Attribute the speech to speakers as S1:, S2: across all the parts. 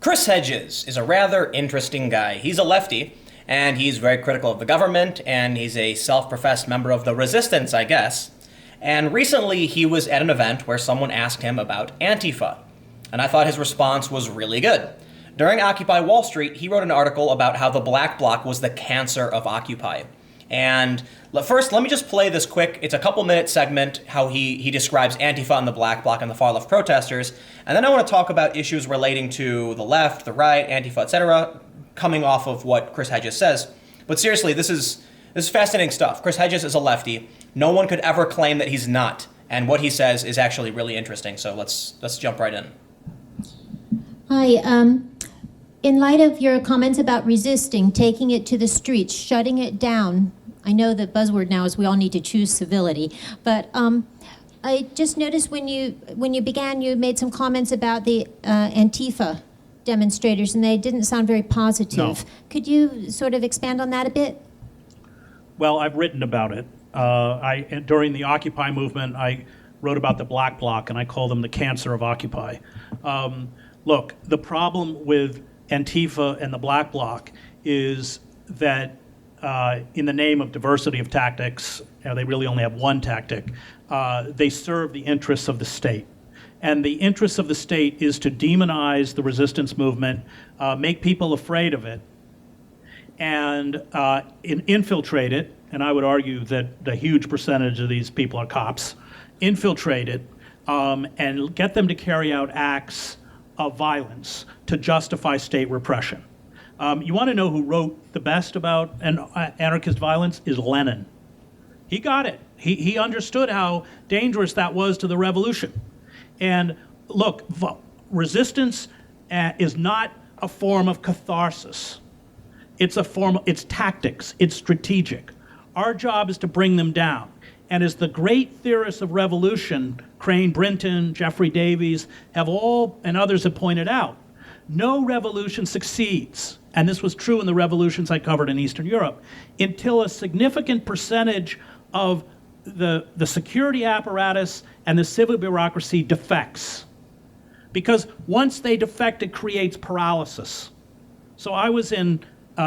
S1: Chris Hedges is a rather interesting guy. He's a lefty, and he's very critical of the government, and he's a self-professed member of the resistance, I guess. And recently he was at an event where someone asked him about Antifa, and I thought his response was really good. During Occupy Wall Street, he wrote an article about how the Black Bloc was the cancer of Occupy. And first, let me just play this quick. It's a couple-minute segment, how he describes Antifa and the Black Bloc and the far-left protesters. And then I want to talk about issues relating to the left, the right, Antifa, etc., coming off of what Chris Hedges says. But seriously, this is fascinating stuff. Chris Hedges is a lefty. No one could ever claim that he's not. And what he says is actually really interesting. So let's jump right in.
S2: Hi. In light of your comments about resisting, taking it to the streets, shutting it down, I know the buzzword now is we all need to choose civility, but I just noticed when you began, you made some comments about the Antifa demonstrators, and they didn't sound very positive.
S3: No.
S2: Could you sort of expand on that a bit?
S3: Well, I've written about it. During the Occupy movement, I wrote about the Black Bloc, and I call them the cancer of Occupy. Look, the problem with Antifa and the Black Bloc is that in the name of diversity of tactics, they really only have one tactic, they serve the interests of the state. And the interests of the state is to demonize the resistance movement, make people afraid of it, and infiltrate it. And I would argue that a huge percentage of these people are cops. Infiltrate it and get them to carry out acts of violence to justify state repression. You want to know who wrote the best about anarchist violence? Is Lenin. He got it. He understood how dangerous that was to the revolution. And look, resistance is not a form of catharsis. It's tactics, it's strategic. Our job is to bring them down. And as the great theorists of revolution, Crane Brinton, Jeffrey Davies, and others have pointed out, no revolution succeeds, and this was true in the revolutions I covered in Eastern Europe, until a significant percentage of the security apparatus and the civil bureaucracy defects. Because once they defect, it creates paralysis. So I was in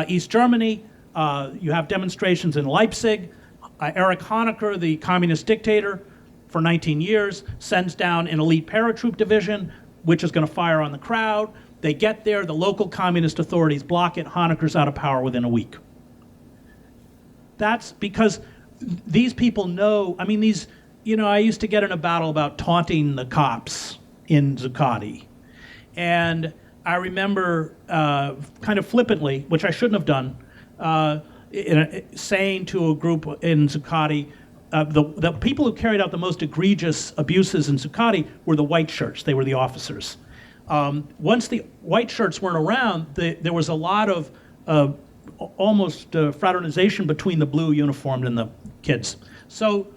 S3: East Germany. You have demonstrations in Leipzig. Erich Honecker, the communist dictator, for 19 years, sends down an elite paratroop division, which is going to fire on the crowd. They get there, the local communist authorities block it, Honecker's out of power within a week. That's because these people know, I used to get in a battle about taunting the cops in Zuccotti. And I remember kind of flippantly, which I shouldn't have done, saying to a group in Zuccotti, the people who carried out the most egregious abuses in Zuccotti were the white shirts. They were the officers. Once the white shirts weren't around, there was a lot of almost fraternization between the blue uniformed and the kids. So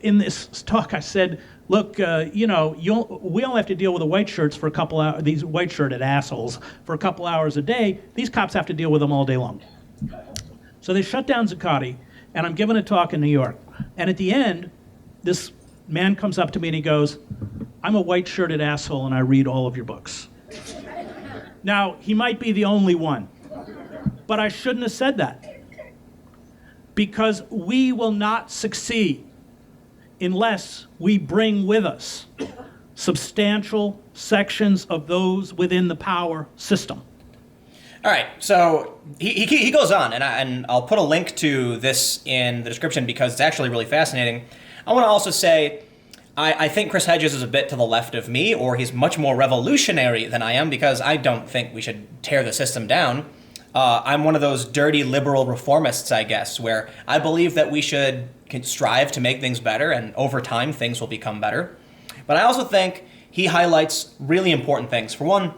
S3: in this talk, I said, look, we only have to deal with the white shirts for a couple hours, these white shirted assholes, for a couple hours a day. These cops have to deal with them all day long. So they shut down Zuccotti, and I'm giving a talk in New York. And at the end, this man comes up to me and he goes, I'm a white-shirted asshole and I read all of your books. Now, he might be the only one, but I shouldn't have said that. Because we will not succeed unless we bring with us substantial sections of those within the power system.
S1: All right, so he goes on, and I'll put a link to this in the description because it's actually really fascinating. I want to also say, I think Chris Hedges is a bit to the left of me, or he's much more revolutionary than I am, because I don't think we should tear the system down. I'm one of those dirty liberal reformists, I guess, where I believe that we should strive to make things better, and over time things will become better. But I also think he highlights really important things. For one,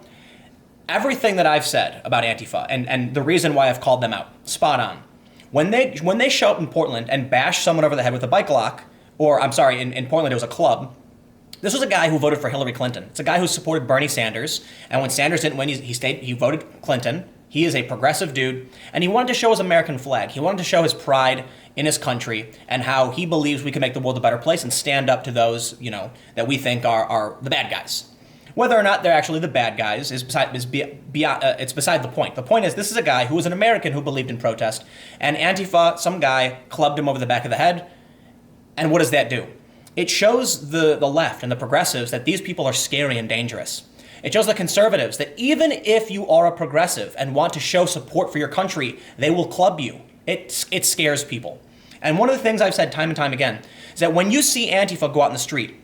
S1: everything that I've said about Antifa, and the reason why I've called them out, spot on. When they show up in Portland and bash someone over the head with a bike lock, or I'm sorry, in Portland it was a club, this was a guy who voted for Hillary Clinton. It's a guy who supported Bernie Sanders, and when Sanders didn't win, he voted Clinton. He is a progressive dude, and he wanted to show his American flag. He wanted to show his pride in his country and how he believes we can make the world a better place and stand up to those, that we think are the bad guys. Whether or not they're actually the bad guys is it's beside the point. The point is, this is a guy who was an American who believed in protest, and Antifa, some guy, clubbed him over the back of the head. And what does that do? It shows the left and the progressives that these people are scary and dangerous. It shows the conservatives that even if you are a progressive and want to show support for your country, they will club you. It scares people. And one of the things I've said time and time again is that when you see Antifa go out in the street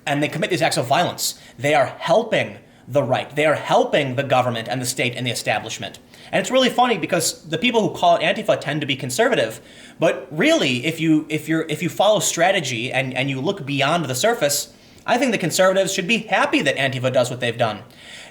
S1: and they commit these acts of violence, they are helping the right. They are helping the government and the state and the establishment. And it's really funny because the people who call it Antifa tend to be conservative, but really, if you follow strategy and you look beyond the surface, I think the conservatives should be happy that Antifa does what they've done.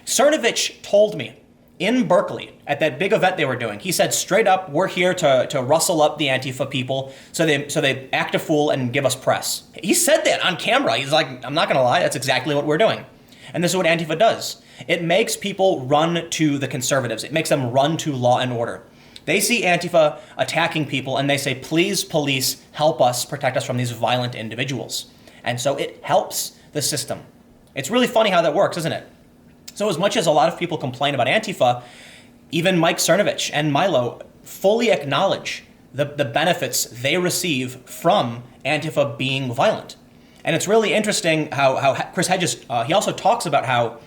S1: Cernovich told me in Berkeley at that big event they were doing, he said straight up, we're here to rustle up the Antifa people so they act a fool and give us press. He said that on camera. He's like, I'm not going to lie, that's exactly what we're doing. And this is what Antifa does. It makes people run to the conservatives. It makes them run to law and order. They see Antifa attacking people and they say, please, police, help us, protect us from these violent individuals. And so it helps the system. It's really funny how that works, isn't it? So as much as a lot of people complain about Antifa, even Mike Cernovich and Milo fully acknowledge the benefits they receive from Antifa being violent. And it's really interesting how Chris Hedges, he also talks about how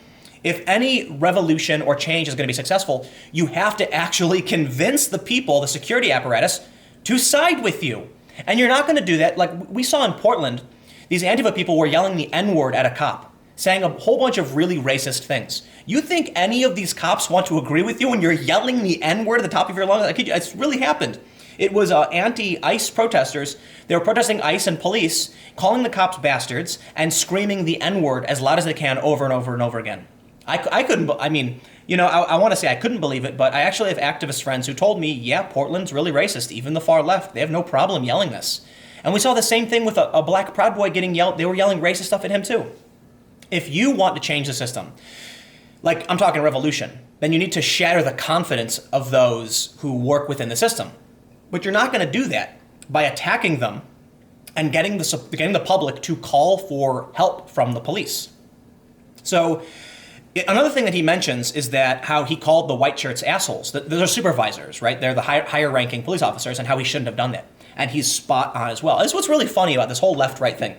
S1: if any revolution or change is going to be successful, you have to actually convince the people, the security apparatus, to side with you. And you're not going to do that. Like we saw in Portland, these Antifa people were yelling the N-word at a cop, saying a whole bunch of really racist things. You think any of these cops want to agree with you when you're yelling the N-word at the top of your lungs? It's really happened. It was anti-ICE protesters. They were protesting ICE and police, calling the cops bastards, and screaming the N-word as loud as they can over and over and over again. I couldn't, I mean, I want to say I couldn't believe it, but I actually have activist friends who told me, yeah, Portland's really racist. Even the far left, they have no problem yelling this. And we saw the same thing with a black Proud Boy getting yelled. They were yelling racist stuff at him too. If you want to change the system, like I'm talking revolution, then you need to shatter the confidence of those who work within the system. But you're not going to do that by attacking them and getting the public to call for help from the police. So another thing that he mentions is that how he called the white shirts assholes. Those are supervisors, right? They're the higher ranking police officers, and how he shouldn't have done that. And he's spot on as well. This is what's really funny about this whole left-right thing.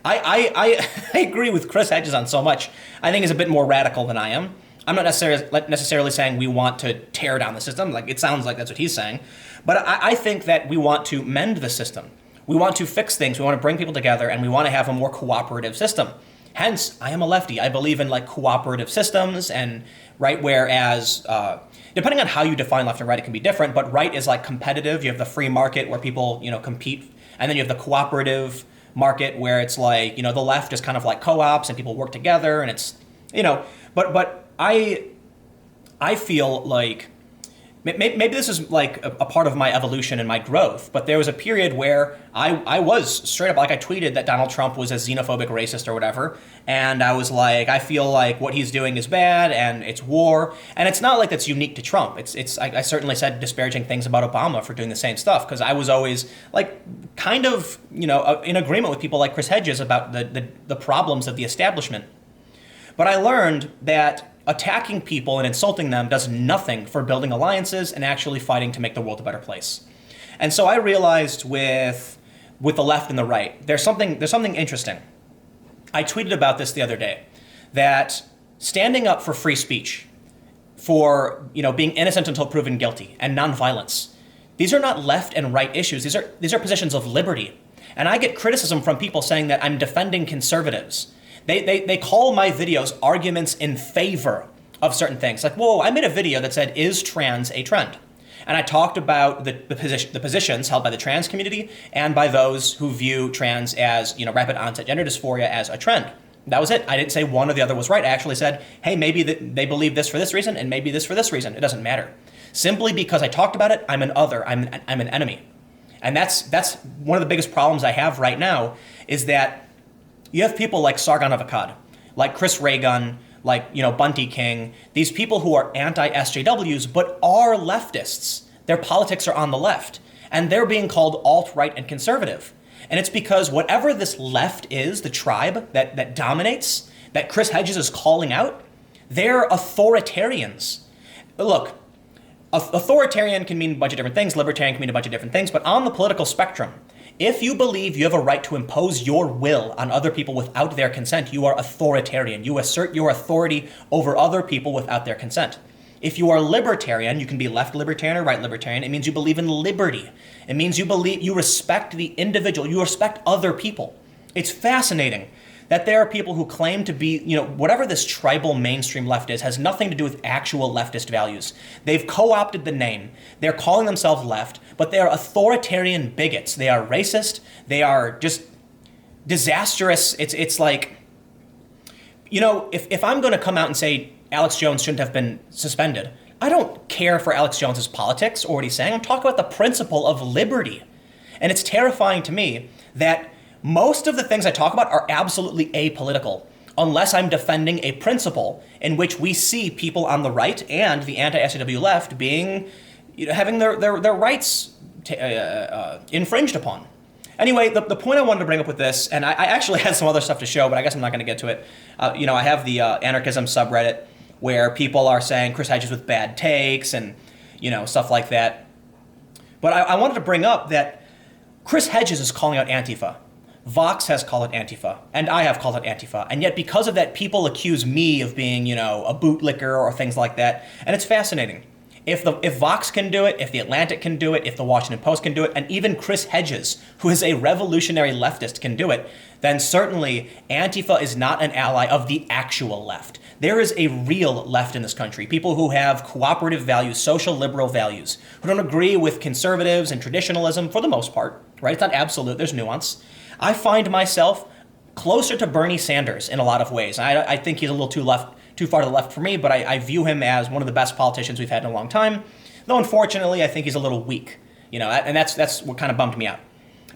S1: I agree with Chris Hedges on so much. I think he's a bit more radical than I am. I'm not necessarily saying we want to tear down the system. Like it sounds like that's what he's saying. But I think that we want to mend the system. We want to fix things. We want to bring people together, and we want to have a more cooperative system. Hence, I am a lefty. I believe in like cooperative systems and right, whereas depending on how you define left and right, it can be different, but right is like competitive. You have the free market where people, compete, and then you have the cooperative market where it's like, the left is kind of like co-ops and people work together and it's, but I feel like maybe this is like a part of my evolution and my growth, but there was a period where I was straight up, like I tweeted that Donald Trump was a xenophobic racist or whatever, and I was like, I feel like what he's doing is bad and it's war, and it's not like that's unique to Trump. I certainly said disparaging things about Obama for doing the same stuff, because I was always like kind of, in agreement with people like Chris Hedges about the problems of the establishment. But I learned that attacking people and insulting them does nothing for building alliances and actually fighting to make the world a better place. And so I realized with the left and the right, there's something interesting. I tweeted about this the other day, that standing up for free speech, for being innocent until proven guilty, and nonviolence, these are not left and right issues. These are positions of liberty. And I get criticism from people saying that I'm defending conservatives. They call my videos arguments in favor of certain things. Like, whoa, I made a video that said, is trans a trend? And I talked about the positions held by the trans community and by those who view trans as, rapid onset gender dysphoria as a trend. That was it. I didn't say one or the other was right. I actually said, hey, maybe they believe this for this reason and maybe this for this reason. It doesn't matter. Simply because I talked about it, I'm an other, I'm an enemy. And that's one of the biggest problems I have right now, is that you have people like Sargon of Akkad, like Chris Ray Gun, like, Bunty King, these people who are anti-SJWs but are leftists. Their politics are on the left, and they're being called alt-right and conservative. And it's because whatever this left is, the tribe that dominates, that Chris Hedges is calling out, they're authoritarians. Look, authoritarian can mean a bunch of different things, libertarian can mean a bunch of different things, but on the political spectrum, if you believe you have a right to impose your will on other people without their consent, you are authoritarian. You assert your authority over other people without their consent. If you are libertarian, you can be left libertarian or right libertarian. It means you believe in liberty. It means you respect the individual. You respect other people. It's fascinating that there are people who claim to be, whatever this tribal mainstream left is, has nothing to do with actual leftist values. They've co-opted the name. They're calling themselves left, but they are authoritarian bigots. They are racist. They are just disastrous. It's like, if I'm going to come out and say Alex Jones shouldn't have been suspended, I don't care for Alex Jones's politics or what he's saying. I'm talking about the principle of liberty. And it's terrifying to me that most of the things I talk about are absolutely apolitical, unless I'm defending a principle in which we see people on the right and the anti-SJW left being, having their rights infringed upon. Anyway, the point I wanted to bring up with this, and I actually had some other stuff to show, but I guess I'm not going to get to it. I have the anarchism subreddit where people are saying Chris Hedges with bad takes and, stuff like that. But I wanted to bring up that Chris Hedges is calling out Antifa. Vox has called it Antifa, and I have called it Antifa. And yet because of that, people accuse me of being, a bootlicker or things like that. And it's fascinating. If Vox can do it, if The Atlantic can do it, if The Washington Post can do it, and even Chris Hedges, who is a revolutionary leftist, can do it, then certainly Antifa is not an ally of the actual left. There is a real left in this country, people who have cooperative values, social liberal values, who don't agree with conservatives and traditionalism for the most part, right? It's not absolute, there's nuance. I find myself closer to Bernie Sanders in a lot of ways. I think he's a little too far to the left for me, but I view him as one of the best politicians we've had in a long time. Though unfortunately, I think he's a little weak, and that's what kind of bummed me out.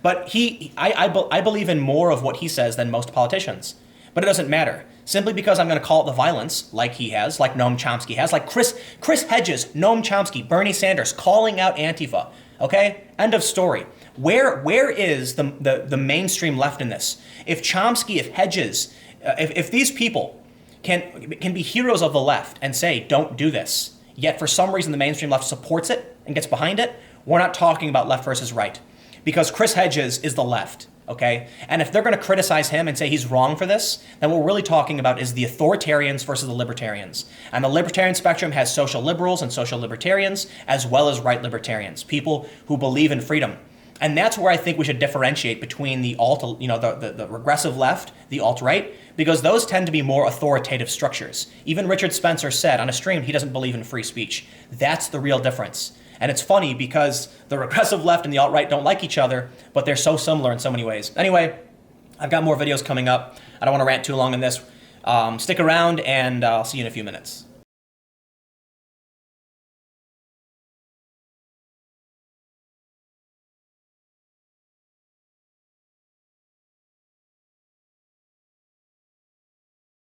S1: But I believe in more of what he says than most politicians. But it doesn't matter. Simply because I'm going to call it the violence, like he has, like Noam Chomsky has, like Chris Hedges, Noam Chomsky, Bernie Sanders, calling out Antifa. Okay? End of story. Where is the mainstream left in this? If Chomsky, if Hedges, if these people can be heroes of the left and say, don't do this, yet for some reason the mainstream left supports it and gets behind it, we're not talking about left versus right. Because Chris Hedges is the left, okay? And if they're going to criticize him and say he's wrong for this, then what we're really talking about is the authoritarians versus the libertarians. And the libertarian spectrum has social liberals and social libertarians, as well as right libertarians, people who believe in freedom. And that's where I think we should differentiate between the the regressive left, the alt-right, because those tend to be more authoritative structures. Even Richard Spencer said on a stream he doesn't believe in free speech. That's the real difference. And it's funny because the regressive left and the alt-right don't like each other, but they're so similar in so many ways. Anyway, I've got more videos coming up. I don't want to rant too long on this. Stick around, and I'll see you in a few minutes.